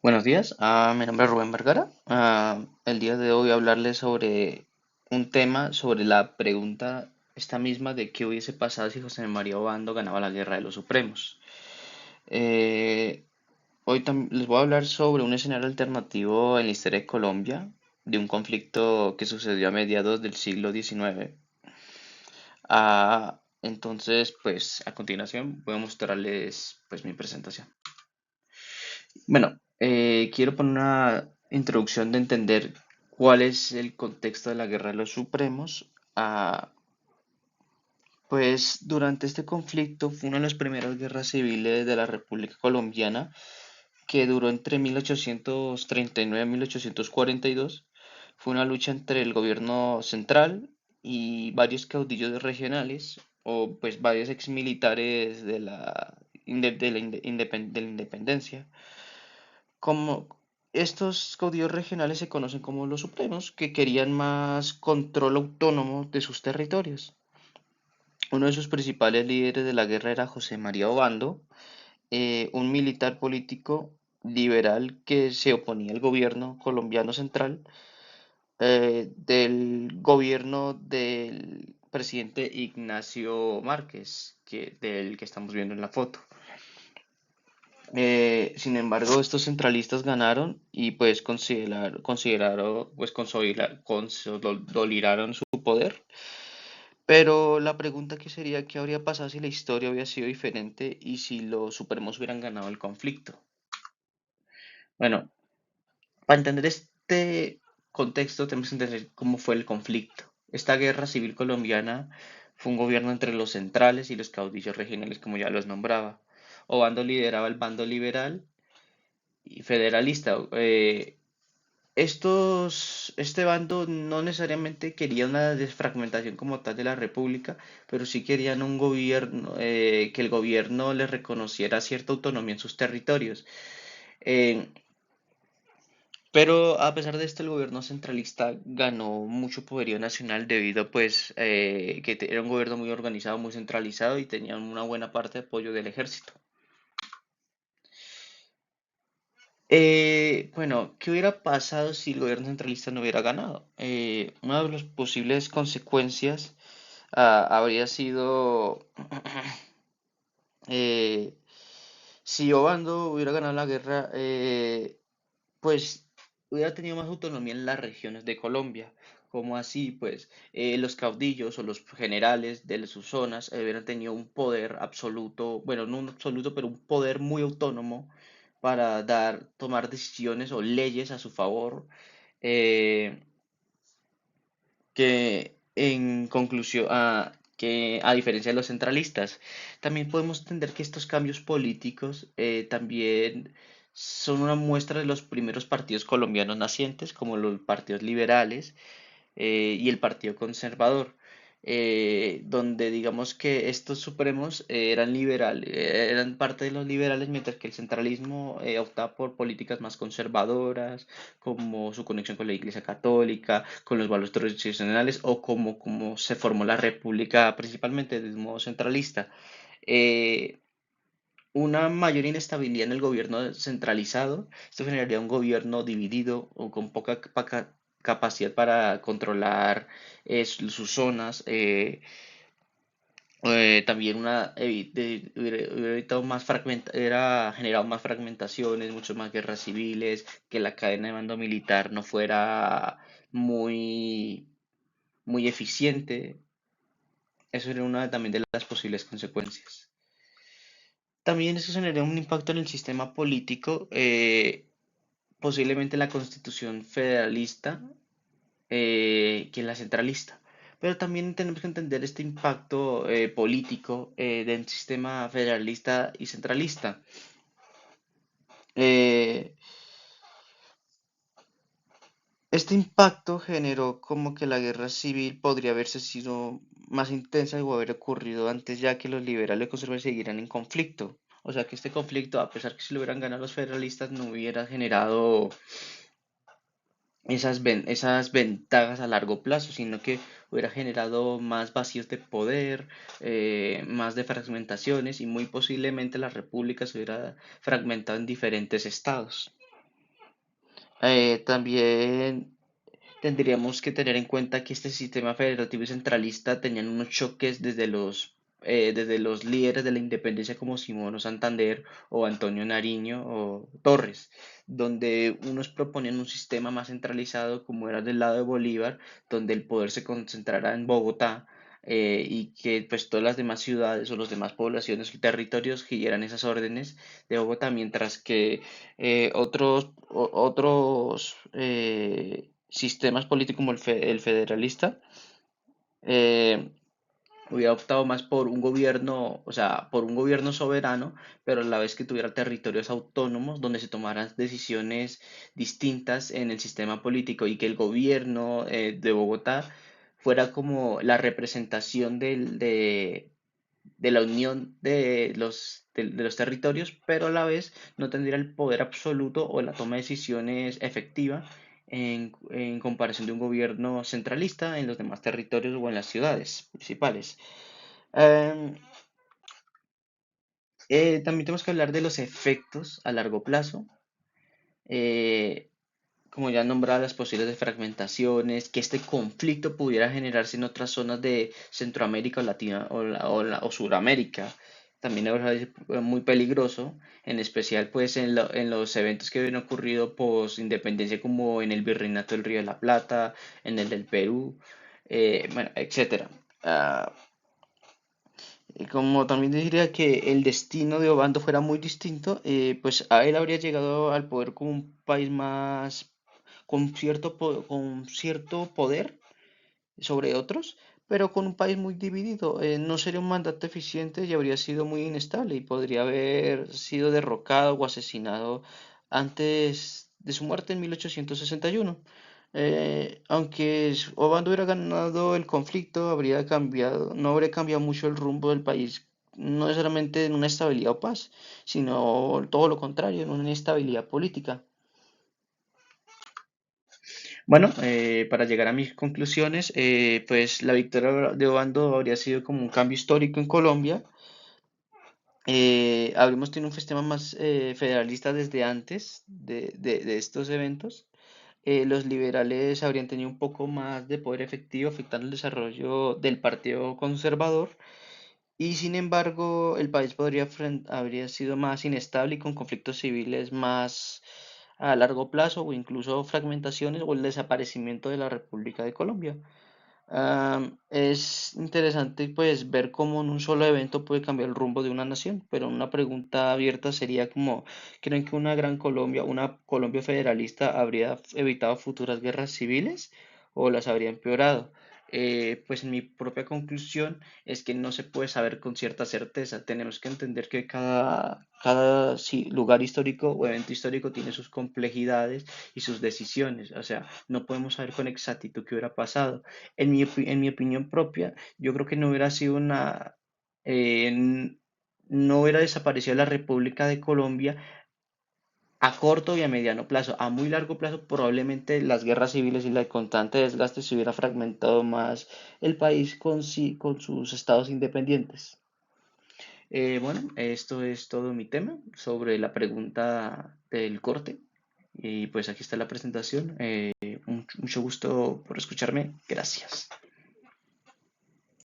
Buenos días, mi nombre es Rubén Vergara. El día de hoy voy a hablarles sobre un tema, sobre la pregunta esta misma de qué hubiese pasado si José María Obando ganaba la Guerra de los Supremos. Eh, les voy a hablar sobre un escenario alternativo en la historia de Colombia, de un conflicto que sucedió a mediados del siglo XIX. Entonces, pues a continuación voy a mostrarles pues mi presentación. Bueno, quiero poner una introducción de entender cuál es el contexto de la Guerra de los Supremos. Pues durante este conflicto fue una de las primeras guerras civiles de la República Colombiana que duró entre 1839 y 1842. Fue una lucha entre el gobierno central y varios caudillos regionales o pues varios exmilitares de la independencia. Como estos caudillos regionales se conocen como los supremos, que querían más control autónomo de sus territorios. Uno de sus principales líderes de la guerra era José María Obando, un militar político liberal que se oponía al gobierno colombiano central, del gobierno del presidente Ignacio Márquez, del que estamos viendo en la foto. Sin embargo, estos centralistas ganaron y pues consideraron, pues consolidaron su poder. Pero la pregunta que sería, ¿qué habría pasado si la historia hubiera sido diferente y si los supremos hubieran ganado el conflicto? Bueno, para entender este contexto tenemos que entender cómo fue el conflicto. Esta guerra civil colombiana fue un gobierno entre los centrales y los caudillos regionales, como ya los nombraba. Obando lideraba el bando liberal y federalista. Este bando no necesariamente quería una desfragmentación como tal de la República, pero sí querían un gobierno, que el gobierno les reconociera cierta autonomía en sus territorios. Eh, pero a pesar de esto, el gobierno centralista ganó mucho poderío nacional debido pues era un gobierno muy organizado, muy centralizado y tenían una buena parte de apoyo del ejército. Bueno, ¿qué hubiera pasado si el gobierno centralista no hubiera ganado? Una de las posibles consecuencias habría sido eh, si Obando hubiera ganado la guerra, pues hubiera tenido más autonomía en las regiones de Colombia. Como así, pues los caudillos o los generales de sus zonas hubieran tenido un poder absoluto, bueno, no un absoluto, pero un poder muy autónomo para tomar decisiones o leyes a su favor, eh, que en conclusión, que a diferencia de los centralistas, también podemos entender que estos cambios políticos también son una muestra de los primeros partidos colombianos nacientes, como los partidos liberales y el Partido Conservador, donde digamos que estos supremos eran liberales, eran parte de los liberales, mientras que el centralismo optaba por políticas más conservadoras, como su conexión con la Iglesia Católica, con los valores tradicionales o como se formó la República principalmente de un modo centralista. Eh, una mayor inestabilidad en el gobierno centralizado, esto generaría un gobierno dividido o con poca capacidad para controlar sus zonas. También hubiera evitado hubiera generado más fragmentaciones, mucho más guerras civiles, que la cadena de mando militar no fuera muy, muy eficiente. Eso era una también de las posibles consecuencias. También eso generaría un impacto en el sistema político, posiblemente la constitución federalista que la centralista. Pero también tenemos que entender este impacto político del sistema federalista y centralista. Eh, este impacto generó como que la guerra civil podría haberse sido más intensa o haber ocurrido antes, ya que los liberales y conservadores seguirán en conflicto. O sea que este conflicto, a pesar que si lo hubieran ganado los federalistas, no hubiera generado esas ventajas a largo plazo, sino que hubiera generado más vacíos de poder, más de fragmentaciones y muy posiblemente la república se hubiera fragmentado en diferentes estados. También tendríamos que tener en cuenta que este sistema federativo y centralista tenían unos choques desde los líderes de la independencia como Simón o Santander o Antonio Nariño o Torres, donde unos proponían un sistema más centralizado como era del lado de Bolívar, donde el poder se concentrara en Bogotá, y que pues todas las demás ciudades o las demás poblaciones o territorios siguieran esas órdenes de Bogotá, mientras que otros sistemas políticos como el federalista eh, hubiera optado más por un gobierno, o sea, por un gobierno soberano, pero a la vez que tuviera territorios autónomos donde se tomaran decisiones distintas en el sistema político y que el gobierno de Bogotá fuera como la representación de la unión de los territorios, pero a la vez no tendría el poder absoluto o la toma de decisiones efectiva en comparación de un gobierno centralista en los demás territorios o en las ciudades principales. Em, También tenemos que hablar de los efectos a largo plazo. eh, Como ya nombraba, las posibles fragmentaciones, que este conflicto pudiera generarse en otras zonas de Centroamérica o Latina o Suramérica. También es muy peligroso, en especial pues en los eventos que habían ocurrido post independencia como en el Virreinato del Río de la Plata, en el del Perú, bueno, etcétera. Ah, y como también diría que el destino de Obando fuera muy distinto, pues a él habría llegado al poder como un país más con cierto poder sobre otros, pero con un país muy dividido. No sería un mandato eficiente y habría sido muy inestable y podría haber sido derrocado o asesinado antes de su muerte en 1861. Aunque Obando hubiera ganado el conflicto, no habría cambiado mucho el rumbo del país, no necesariamente en una estabilidad o paz, sino todo lo contrario, en una inestabilidad política. Bueno, para llegar a mis conclusiones, pues la victoria de Obando habría sido como un cambio histórico en Colombia. Habríamos tenido un sistema más federalista desde antes de estos eventos. Los liberales habrían tenido un poco más de poder efectivo, afectando el desarrollo del Partido Conservador. Y sin embargo, el país habría sido más inestable y con conflictos civiles más a largo plazo o incluso fragmentaciones o el desaparecimiento de la República de Colombia. Es interesante pues ver cómo en un solo evento puede cambiar el rumbo de una nación, pero una pregunta abierta sería como, ¿creen que una gran Colombia, una Colombia federalista habría evitado futuras guerras civiles o las habría empeorado? Pues mi propia conclusión es que no se puede saber con cierta certeza. Tenemos que entender que cada sí, lugar histórico o evento histórico tiene sus complejidades y sus decisiones. O sea, no podemos saber con exactitud qué hubiera pasado. En mi opinión propia, yo creo que no hubiera sido eh, n- no hubiera desaparecido la República de Colombia a corto y a mediano plazo. A muy largo plazo, probablemente las guerras civiles y el constante desgaste se hubiera fragmentado más el país con sus estados independientes. Bueno, esto es todo mi tema sobre la pregunta del corte. Y pues aquí está la presentación. Mucho gusto por escucharme. Gracias.